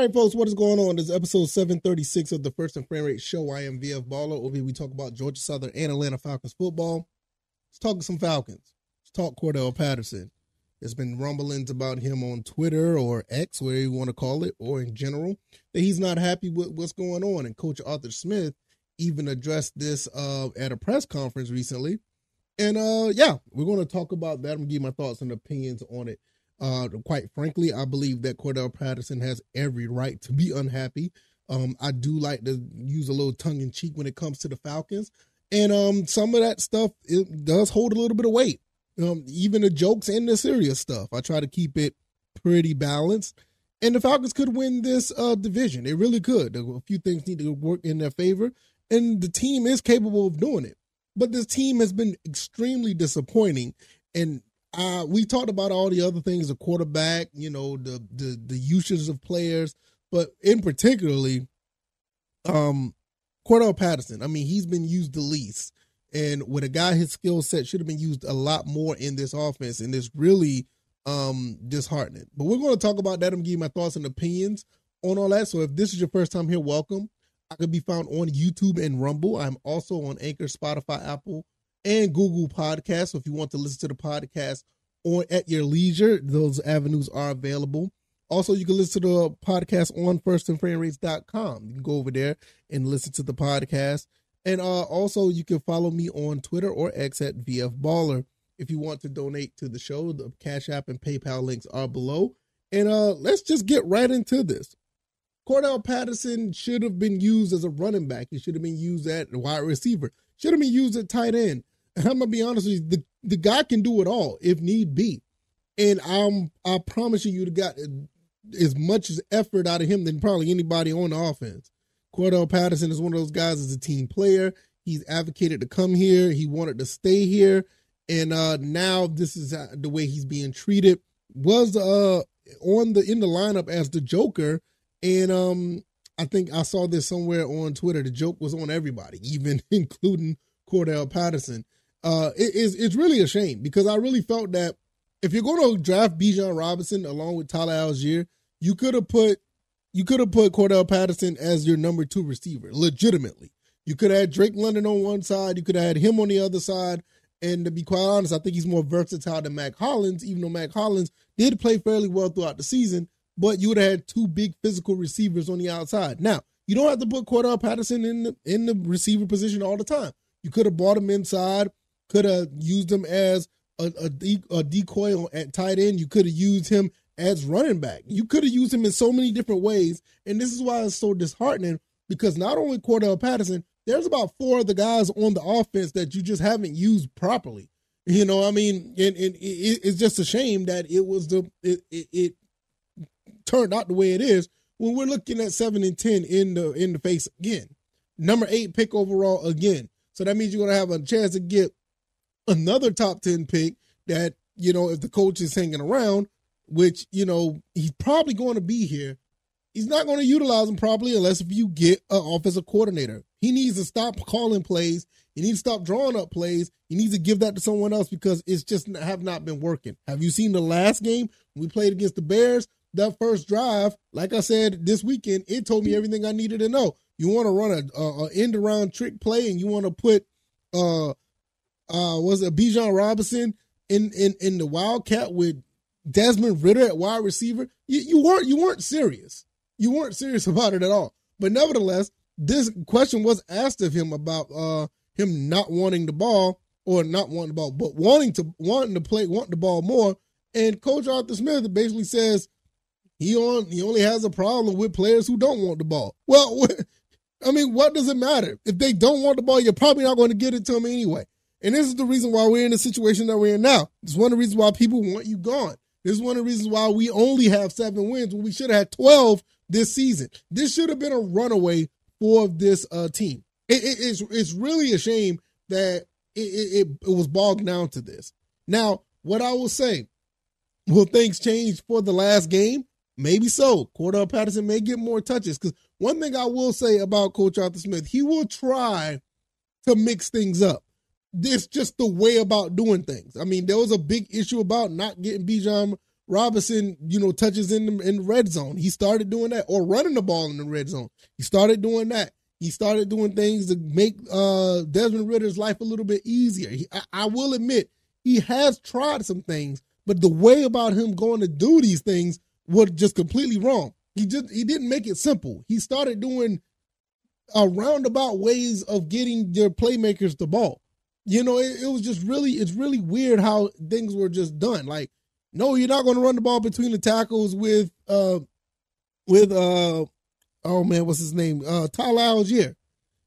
right, folks, what is going on? This is episode 736 of the First and Frame Rate Show. I am VF Baller. Over here, we talk about Georgia Southern and Atlanta Falcons football. Let's talk some Falcons. Let's talk Cordarrelle Patterson. There's been rumblings about him on Twitter or X, whatever you want to call it, or in general, that he's not happy with what's going on. And Coach Arthur Smith even addressed this at a press conference recently. And we're going to talk about that. I'm going to give my thoughts and opinions on it. Quite frankly, I believe that Cordarrelle Patterson has every right to be unhappy. I do like to use a little tongue in cheek when it comes to the Falcons. And some of that stuff, it does hold a little bit of weight. Even the jokes and the serious stuff. I try to keep it pretty balanced. And the Falcons could win this division. They really could. A few things need to work in their favor. And the team is capable of doing it. But this team has been extremely disappointing. And we talked about all the other things, the quarterback, the usage of players, but in particularly, Cordarrelle Patterson. I mean, he's been used the least, and with a guy his skill set should have been used a lot more in this offense, and it's really disheartening. But we're going to talk about that and give you my thoughts and opinions on all that. So if this is your first time here, welcome. I can be found on YouTube and Rumble. I'm also on Anchor, Spotify, Apple, and Google Podcasts. So if you want to listen to the podcast at your leisure, those avenues are available. Also, you can listen to the podcast on firstandframerates.com. You can go over there and listen to the podcast. And also, you can follow me on Twitter or X at VF Baller. If you want to donate to the show, the CashApp and PayPal links are below. And let's just get right into this. Cordarrelle Patterson should have been used as a running back. He should have been used at wide receiver. Should have been used at tight end. And I'm going to be honest with you, the guy can do it all if need be. And I promise you, the guy as much as effort out of him than probably anybody on the offense. Cordarrelle Patterson is one of those guys as a team player. He's advocated to come here. He wanted to stay here. And now this is the way he's being treated. Was in the lineup as the Joker. And I think I saw this somewhere on Twitter. The joke was on everybody, even including Cordarrelle Patterson. It's really a shame because I really felt that if you're going to draft Bijan Robinson along with Tyler Algier, you could have put Cordarrelle Patterson as your number 2 receiver, legitimately. You could have had Drake London on one side. You could have had him on the other side. And to be quite honest, I think he's more versatile than Mac Hollins, even though Mac Hollins did play fairly well throughout the season. But you would have had 2 big physical receivers on the outside. Now, you don't have to put Cordarrelle Patterson in the receiver position all the time. You could have brought him inside, could have used him as a decoy at tight end. You could have used him as running back. You could have used him in so many different ways. And this is why it's so disheartening, because not only Cordarrelle Patterson, there's about 4 other guys on the offense that you just haven't used properly. You know, I mean, it's just a shame that it turned out the way it is when we're looking at 7-10 in the face again. Number 8 pick overall again. So that means you're going to have a chance to get another top 10 pick that, if the coach is hanging around, which, he's probably going to be here. He's not going to utilize him properly unless if you get an offensive coordinator. He needs to stop calling plays. He needs to stop drawing up plays. He needs to give that to someone else because it's just have not been working. Have you seen the last game we played against the Bears? That first drive, like I said this weekend, it told me everything I needed to know. You want to run a end around trick play, and you want to put Bijan Robinson in the Wildcat with Desmond Ridder at wide receiver. You weren't serious. You weren't serious about it at all. But nevertheless, this question was asked of him about him not wanting the ball, or not wanting the ball, but wanting the ball more. And Coach Arthur Smith basically says he only has a problem with players who don't want the ball. Well, I mean, what does it matter? If they don't want the ball, you're probably not going to get it to them anyway. And this is the reason why we're in the situation that we're in now. It's one of the reasons why people want you gone. This is one of the reasons why we only have 7 wins when we should have had 12 this season. This should have been a runaway for this team. It's really a shame that it was bogged down to this. Now, what I will say, will things change for the last game? Maybe so. Cordarrelle Patterson may get more touches, because one thing I will say about Coach Arthur Smith, he will try to mix things up. This just the way about doing things. I mean, there was a big issue about not getting Bijan Robinson, touches in the red zone. He started doing that, or running the ball in the red zone. He started doing that. He started doing things to make Desmond Ridder's life a little bit easier. I will admit, he has tried some things, but the way about him going to do these things was just completely wrong. He didn't make it simple. He started doing roundabout ways of getting your playmakers the ball. It was just it's really weird how things were just done. Like, no, you're not going to run the ball between the tackles with oh man, what's his name? Tyler Algier.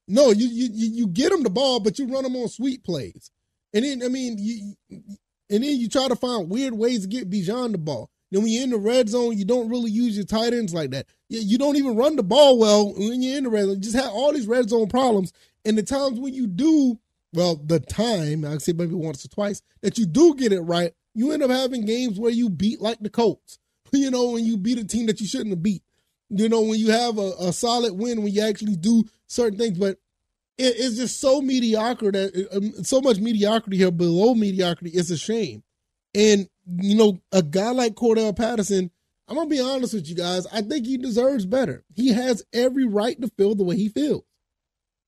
No, you get him the ball, but you run him on sweep plays. And then, you try to find weird ways to get Bijan the ball. Then when you're in the red zone, you don't really use your tight ends like that. You don't even run the ball well when you're in the red zone. You just have all these red zone problems. And the times when you do, I'd say maybe once or twice, that you do get it right, you end up having games where you beat like the Colts. When you beat a team that you shouldn't have beat. When you have a solid win, when you actually do certain things. But it's just so mediocre so much mediocrity here, below mediocrity. It's a shame. And, a guy like Cordarrelle Patterson, I'm going to be honest with you guys, I think he deserves better. He has every right to feel the way he feels.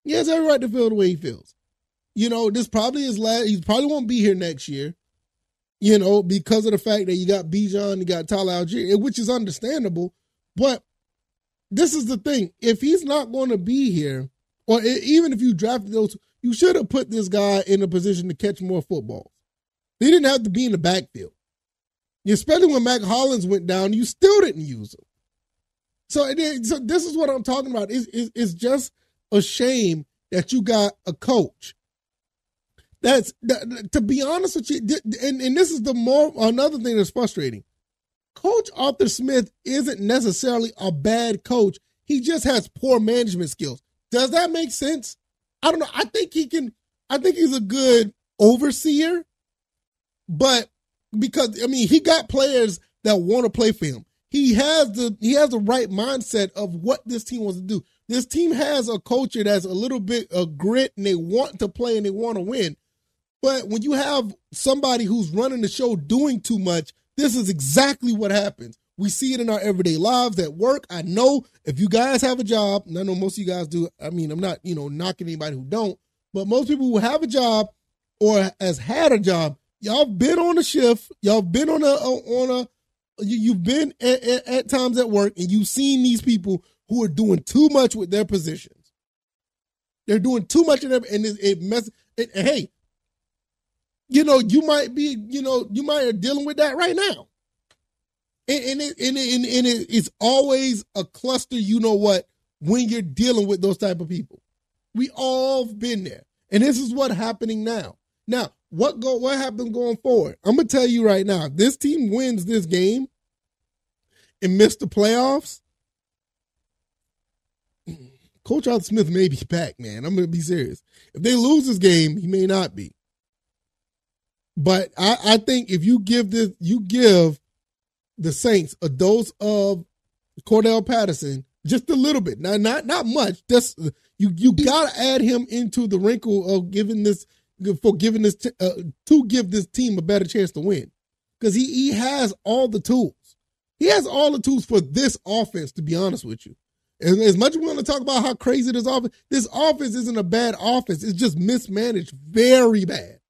He has every right to feel the way he feels. This probably is last. He probably won't be here next year, because of the fact that you got Bijan, you got Tyler Algier, which is understandable. But this is the thing. If he's not going to be here, or even if you drafted those, you should have put this guy in a position to catch more footballs. He didn't have to be in the backfield. Especially when Mac Hollins went down, you still didn't use him. So this is what I'm talking about. It's just a shame that you got a coach. To be honest with you, and this is another thing that's frustrating. Coach Arthur Smith isn't necessarily a bad coach. He just has poor management skills. Does that make sense? I don't know. I think he's a good overseer, but because he got players that want to play for him. He has the right mindset of what this team wants to do. This team has a culture that's a little bit of grit, and they want to play and they want to win. But when you have somebody who's running the show doing too much, this is exactly what happens. We see it in our everyday lives at work. I know if you guys have a job, and I know most of you guys do. I'm not, knocking anybody who don't, but most people who have a job or has had a job, y'all been on a shift, y'all been you've been at times at work, and you've seen these people who are doing too much with their positions. They're doing too much in them, and it messes. Hey, you might be, you might be dealing with that right now. And it's always a cluster, when you're dealing with those type of people. We all been there. And this is what's happening now. Now, what happens going forward? I'm going to tell you right now, if this team wins this game and miss the playoffs, Coach Arthur Smith may be back, man. I'm going to be serious. If they lose this game, he may not be. But I think if you give the Saints a dose of Cordarrelle Patterson, just a little bit, not much. Just you gotta add him into the wrinkle of give this team a better chance to win, because he has all the tools. He has all the tools for this offense. To be honest with you, as much as we want to talk about how crazy this offense isn't a bad offense. It's just mismanaged very bad.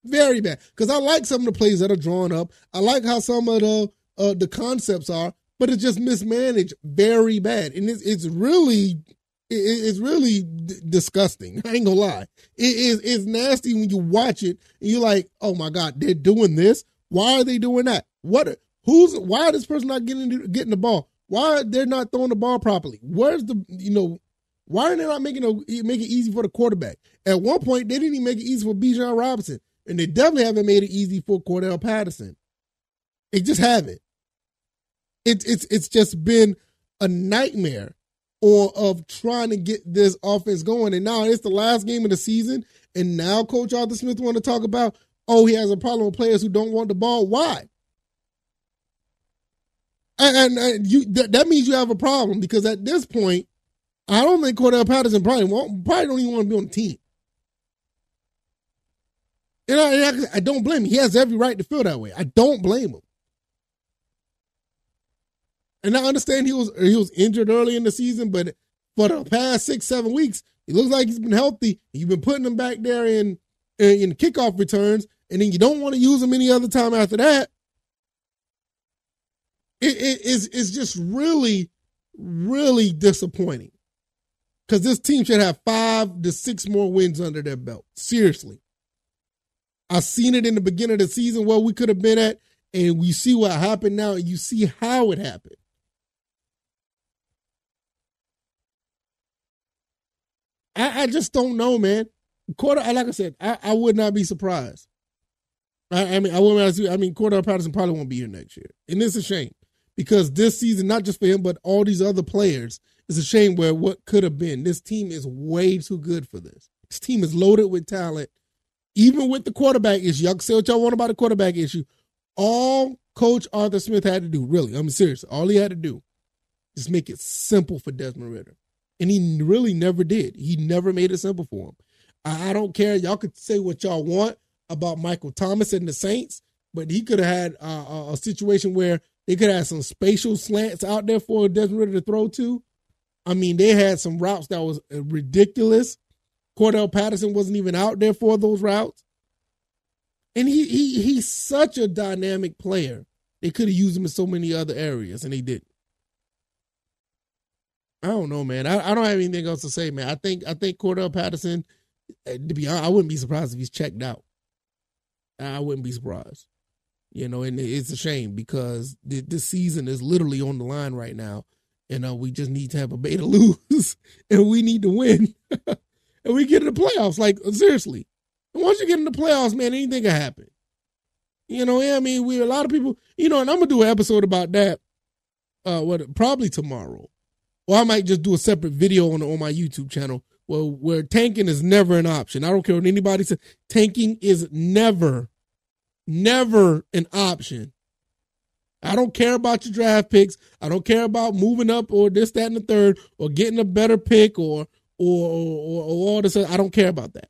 Very bad. Because I like some of the plays that are drawn up. I like how some of the concepts are, but it's just mismanaged very bad. And it's really disgusting. I ain't gonna lie. It's nasty when you watch it and you're like, oh my God, they're doing this. Why are they doing that? Why is this person not getting the ball? Why they're not throwing the ball properly? Where's why are they not making it easy for the quarterback? At one point, they didn't even make it easy for Bijan Robinson. And they definitely haven't made it easy for Cordarrelle Patterson. They just haven't. It's just been a nightmare of trying to get this offense going. And now it's the last game of the season. And now Coach Arthur Smith want to talk about, he has a problem with players who don't want the ball. Why? And that means you have a problem, because at this point, I don't think Cordarrelle Patterson probably don't even want to be on the team. And I don't blame him. He has every right to feel that way. I don't blame him. And I understand he was injured early in the season, but for the past 6-7 weeks, he looks like he's been healthy. You've been putting him back there in kickoff returns, and then you don't want to use him any other time after that. It's just really, really disappointing. Because this team should have 5 to 6 more wins under their belt. Seriously. I've seen it in the beginning of the season where we could have been at, and we see what happened now, and you see how it happened. I just don't know, man. Like I said, I would not be surprised. Cordarrelle Patterson probably won't be here next year. And it's a shame. Because this season, not just for him, but all these other players, it's a shame where what could have been. This team is way too good for this. This team is loaded with talent. Even with the quarterback issue, y'all can say what y'all want about the quarterback issue. All Coach Arthur Smith had to do, really, I'm serious, all he had to do is make it simple for Desmond Ridder. And he really never did. He never made it simple for him. I don't care. Y'all could say what y'all want about Michael Thomas and the Saints, but he could have had a situation where they could have some spatial slants out there for Desmond Ridder to throw to. I mean, they had some routes that was ridiculous. Cordarrelle Patterson wasn't even out there for those routes. And he's such a dynamic player. They could have used him in so many other areas, and they didn't. I don't know, man. I don't have anything else to say, man. I think Cordarrelle Patterson, to be honest, I wouldn't be surprised if he's checked out. I wouldn't be surprised. And it's a shame because this season is literally on the line right now. And we just need Tampa Bay to lose, and we need to win. And we get in the playoffs, like, seriously. And once you get in the playoffs, man, anything can happen. A lot of people, and I'm going to do an episode about that, probably tomorrow. Or I might just do a separate video on my YouTube channel where tanking is never an option. I don't care what anybody says. Tanking is never an option. I don't care about your draft picks. I don't care about moving up or this, that, and the third, or getting a better pick or all this. I don't care about that.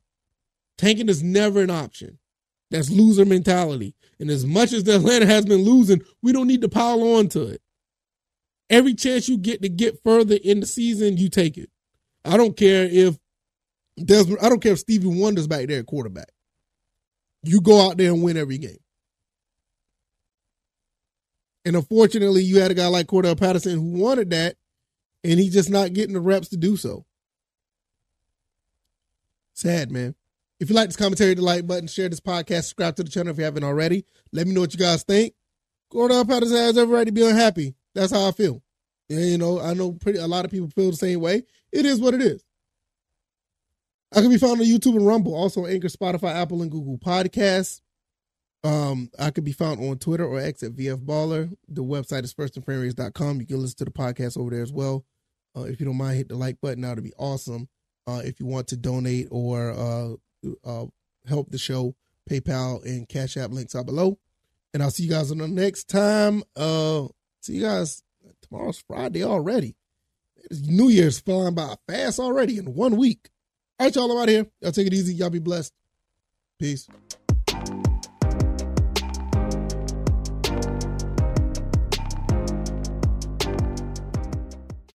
Tanking is never an option. That's loser mentality. And as much as the Atlanta has been losing, we don't need to pile on to it. Every chance you get to get further in the season, you take it. I don't care if Stevie Wonder's back there at quarterback. You go out there and win every game. And unfortunately, you had a guy like Cordarrelle Patterson who wanted that, and he's just not getting the reps to do so. Sad, man. If you like this commentary, hit the like button, share this podcast, subscribe to the channel if you haven't already. Let me know what you guys think. Cordarrelle Patterson has every right to be unhappy. That's how I feel. And, I know a lot of people feel the same way. It is what it is. I can be found on YouTube and Rumble, also on Anchor, Spotify, Apple, and Google Podcasts. I could be found on Twitter or X at VFBaller. The website is firstandframeraise.com. You can listen to the podcast over there as well. If you don't mind, hit the like button. That would be awesome. If you want to donate or help the show, PayPal and Cash App links are below. And I'll see you guys on the next time. See you guys. Tomorrow's Friday already. New Year's flying by fast already in 1 week. All right, y'all, I'm out of here. Y'all take it easy. Y'all be blessed. Peace.